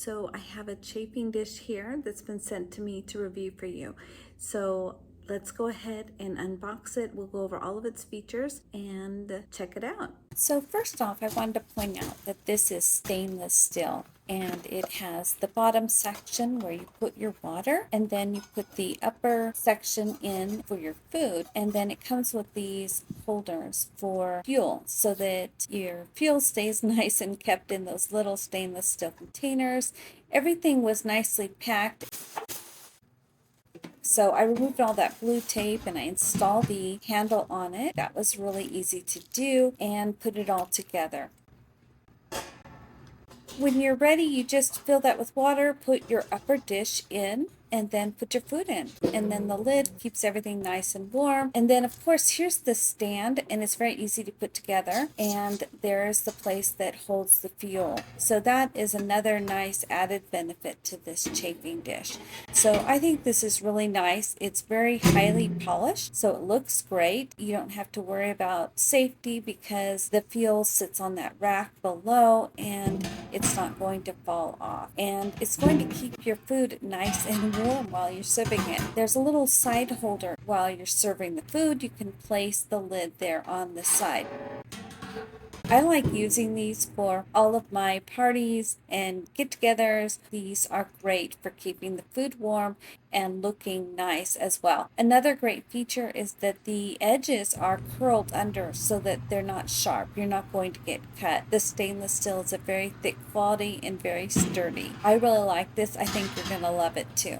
So I have a chafing dish here that's been sent to me to review for you. So let's go ahead and unbox it. We'll go over all of its features and check it out. So first off, I wanted to point out that this is stainless steel, and it has the bottom section where you put your water, and then you put the upper section in for your food, and then it comes with these holders for fuel so that your fuel stays nice and kept in those little stainless steel containers. Everything was nicely packed. So I removed all that blue tape and I installed the handle on it. That was really easy to do, and put it all together. When you're ready, you just fill that with water, put your upper dish in, and then put your food in. And then the lid keeps everything nice and warm. And then of course, here's the stand, and it's very easy to put together. And there's the place that holds the fuel. So that is another nice added benefit to this chafing dish. So I think this is really nice. It's very highly polished, so it looks great. You don't have to worry about safety because the fuel sits on that rack below and it's not going to fall off. And it's going to keep your food nice and warm while you're serving it. There's a little side holder while you're serving the food. You can place the lid there on the side. I like using these for all of my parties and get-togethers. These are great for keeping the food warm and looking nice as well. Another great feature is that the edges are curled under so that they're not sharp. You're not going to get cut. The stainless steel is a very thick quality and very sturdy. I really like this. I think you're going to love it too.